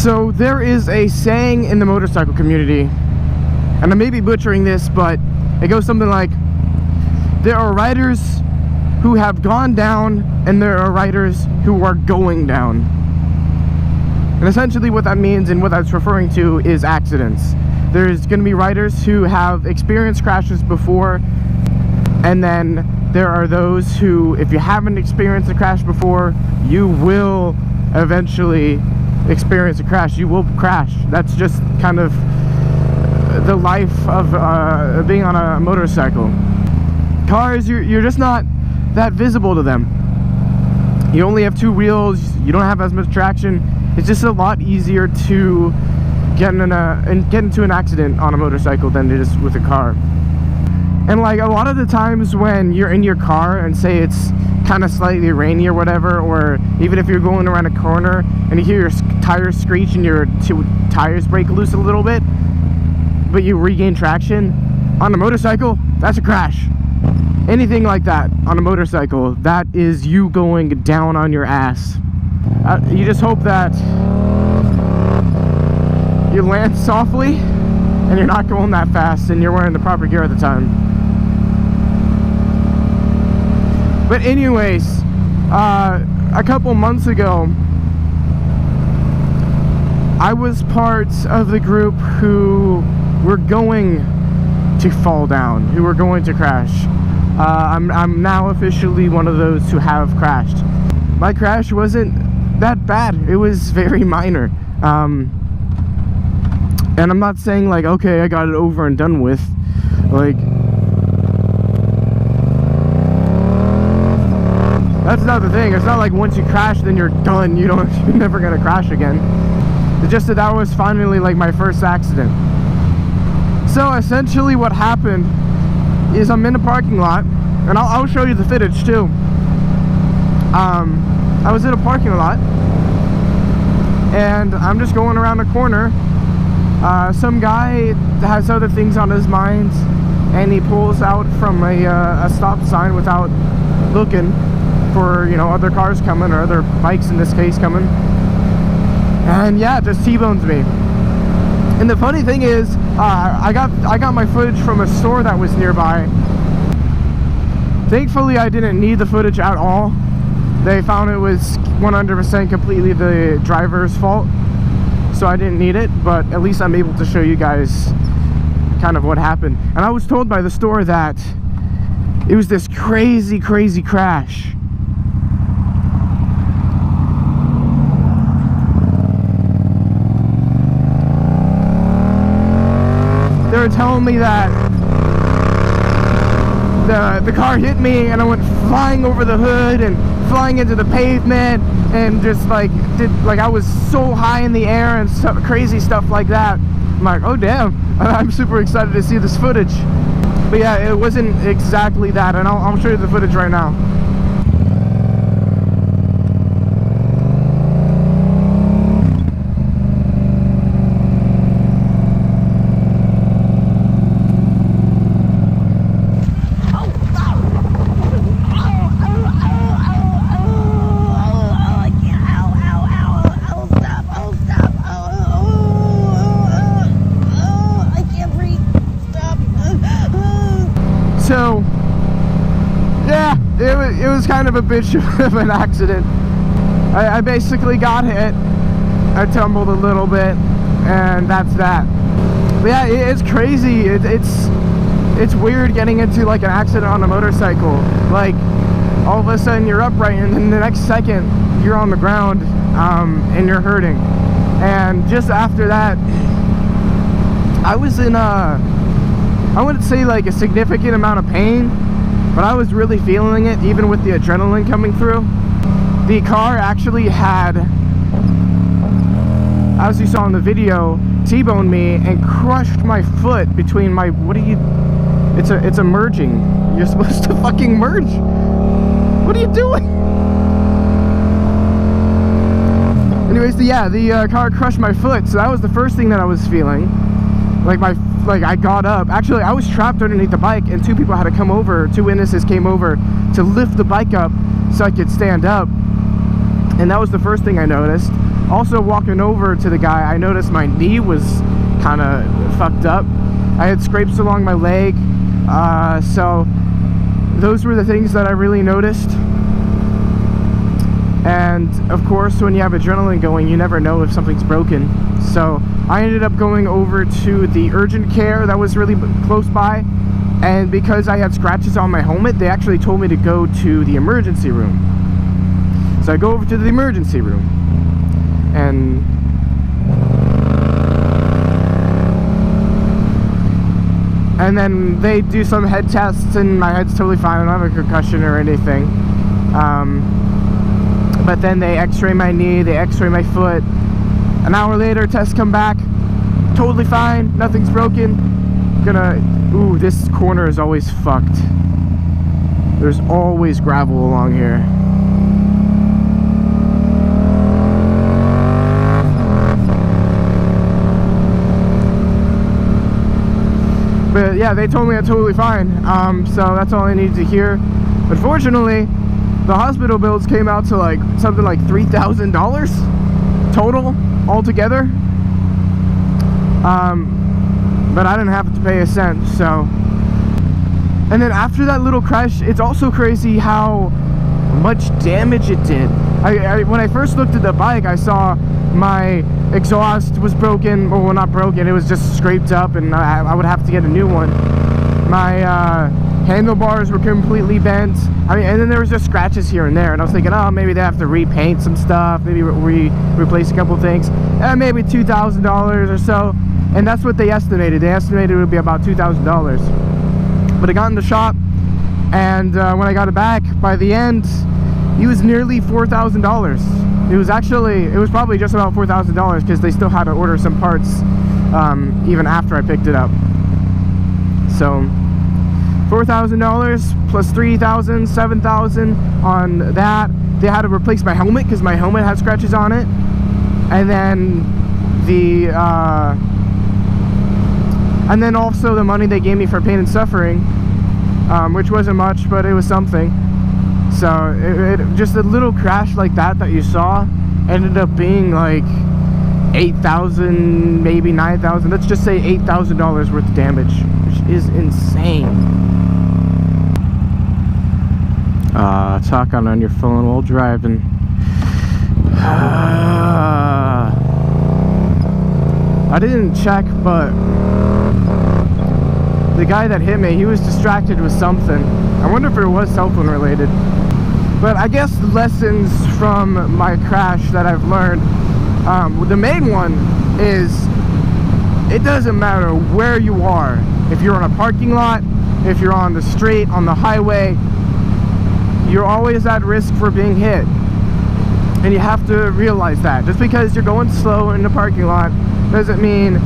So there is a saying in the motorcycle community, and I may be butchering this, but it goes something like, there are riders who have gone down and there are riders who are going down. And essentially what that means and what that's referring to is accidents. There's going to be riders who have experienced crashes before, and then there are those who, if you haven't experienced a crash before, you will eventually experience a crash. You will crash. That's just kind of the life of being on a motorcycle. Cars, you're just not that visible to them. You only have two wheels. You don't have as much traction. It's just a lot easier to get into an accident on a motorcycle than it is with a car. And like a lot of the times when you're in your car and say it's kind of slightly rainy or whatever, or even if you're going around a corner and you hear your tires screech and your two tires break loose a little bit, but you regain traction, on a motorcycle, that's a crash. Anything like that on a motorcycle, that is you going down on your ass. You just hope that you land softly and you're not going that fast and you're wearing the proper gear at the time. But anyways, a couple months ago, I was part of the group who were going to fall down, who were going to crash. I'm now officially one of those who have crashed. My crash wasn't that bad. It was very minor. And I'm not saying like, okay, I got it over and done with. Like, that's not the thing. It's not like once you crash, then you're done. You're never gonna crash again. It's just that was finally like my first accident. So essentially what happened is I'm in a parking lot, and I'll show you the footage too. I was in a parking lot, and I'm just going around a corner. Some guy has other things on his mind, and he pulls out from a stop sign without looking for, you know, other cars coming, or other bikes in this case coming, and yeah, just T-bones me. And the funny thing is, I got my footage from a store that was nearby. Thankfully, I didn't need the footage at all. They found it was 100% completely the driver's fault, so I didn't need it, but at least I'm able to show you guys kind of what happened. And I was told by the store that it was this crazy crash. They were telling me that the car hit me and I went flying over the hood and flying into the pavement, and just like I was so high in the air and stuff, crazy stuff like that. I'm like, oh damn, I'm super excited to see this footage. But yeah, it wasn't exactly that, and I'll show you the footage right now. So, yeah, it was kind of a bitch of an accident. I basically got hit, I tumbled a little bit, and that's that. But yeah, it's crazy. It's weird getting into like an accident on a motorcycle. Like, all of a sudden you're upright, and then the next second you're on the ground, and you're hurting. And just after that, I was in I wouldn't say like a significant amount of pain, but I was really feeling it, even with the adrenaline coming through. The car actually had, as you saw in the video, T-boned me and crushed my foot between my, it's a merging. You're supposed to fucking merge. What are you doing? Anyways, the car crushed my foot, so that was the first thing that I was feeling. Like I got up. Actually, I was trapped underneath the bike, and two people had to come over. Two witnesses came over to lift the bike up so I could stand up. And that was the first thing I noticed. Also, walking over to the guy, I noticed my knee was kind of fucked up. I had scrapes along my leg. So those were the things that I really noticed. And of course, when you have adrenaline going, you never know if something's broken. So I ended up going over to the urgent care that was really close by. And because I had scratches on my helmet, they actually told me to go to the emergency room. So I go over to the emergency room. And then they do some head tests, and my head's totally fine. I don't have a concussion or anything. But then they x-ray my knee, they x-ray my foot. An hour later, tests come back. Totally fine, nothing's broken. Ooh, this corner is always fucked. There's always gravel along here. But yeah, they told me I'm totally fine. So that's all I needed to hear. Unfortunately, the hospital bills came out to like something like $3,000 total altogether. But I didn't have to pay a cent. So, and then after that little crash, it's also crazy how much damage it did. When I first looked at the bike, I saw my exhaust was broken. Well, not broken, it was just scraped up, and I would have to get a new one. My handlebars were completely bent. I mean, and then there was just scratches here and there, and I was thinking, oh, maybe they have to repaint some stuff, maybe replace a couple things, and maybe $2,000 or so. And that's what they estimated. They estimated it would be about $2,000. But I got in the shop, and when I got it back, by the end, it was nearly $4,000. It was probably just about $4,000, because they still had to order some parts even after I picked it up. So $4,000 plus $3,000, $7,000 on that. They had to replace my helmet because my helmet had scratches on it, and then also the money they gave me for pain and suffering, which wasn't much, but it was something. So it just a little crash like that you saw ended up being like $8,000, maybe $9,000. Let's just say $8,000 worth of damage, which is insane. Talking on your phone while driving. I didn't check, but the guy that hit me, he was distracted with something. I wonder if it was cell phone related. But I guess the lessons from my crash that I've learned, the main one is it doesn't matter where you are. If you're on a parking lot, if you're on the street, on the highway, you're always at risk for being hit. And you have to realize that. Just because you're going slow in the parking lot doesn't mean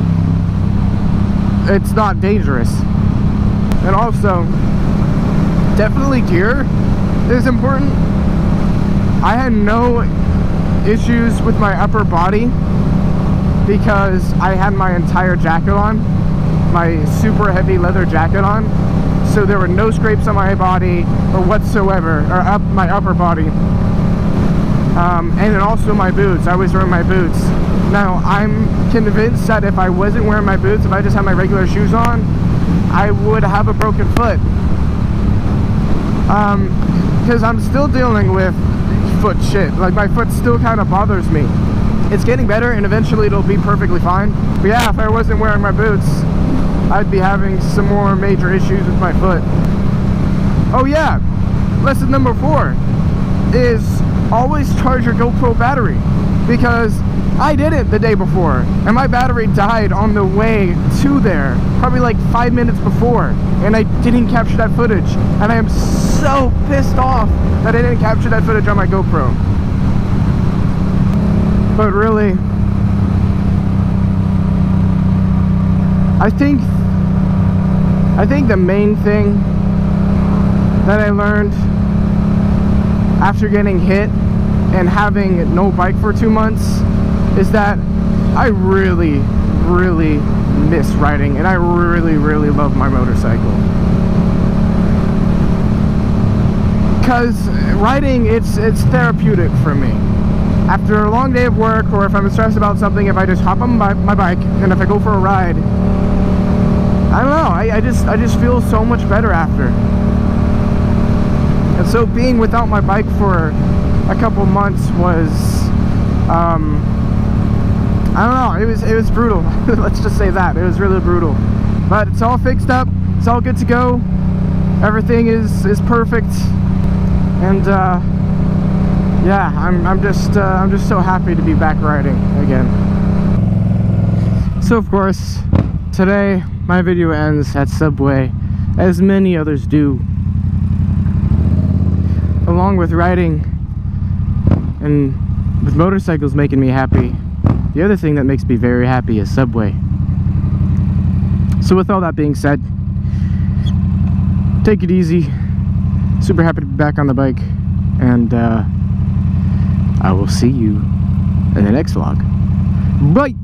it's not dangerous. And also, definitely gear is important. I had no issues with my upper body because I had my entire jacket on, my super heavy leather jacket on, so there were no scrapes on my body or whatsoever, or up my upper body. And then also my boots. I was wearing my boots. Now I'm convinced that if I wasn't wearing my boots, if I just had my regular shoes on, I would have a broken foot. Because I'm still dealing with foot shit. Like, my foot still kind of bothers me. It's getting better, and eventually it'll be perfectly fine. But yeah, if I wasn't wearing my boots, I'd be having some more major issues with my foot. Oh yeah, lesson number 4 is always charge your GoPro battery, because I did it the day before and my battery died on the way to there, probably like 5 minutes before, and I didn't capture that footage, and I am so pissed off that I didn't capture that footage on my GoPro. But really, I think the main thing that I learned after getting hit and having no bike for 2 months is that I really, really miss riding, and I really, really love my motorcycle. Because riding, it's therapeutic for me. after a long day of work, or if I'm stressed about something, if I just hop on my bike and if I go for a ride, I don't know, I just feel so much better after. And so being without my bike for a couple months was, I don't know, it was brutal. Let's just say that, it was really brutal. But it's all fixed up, it's all good to go, everything is perfect, and yeah, I'm just so happy to be back riding again. So of course, today my video ends at Subway, as many others do. Along with riding and with motorcycles making me happy, the other thing that makes me very happy is Subway. So with all that being said, take it easy. Super happy to be back on the bike, and I will see you in the next vlog. Bye!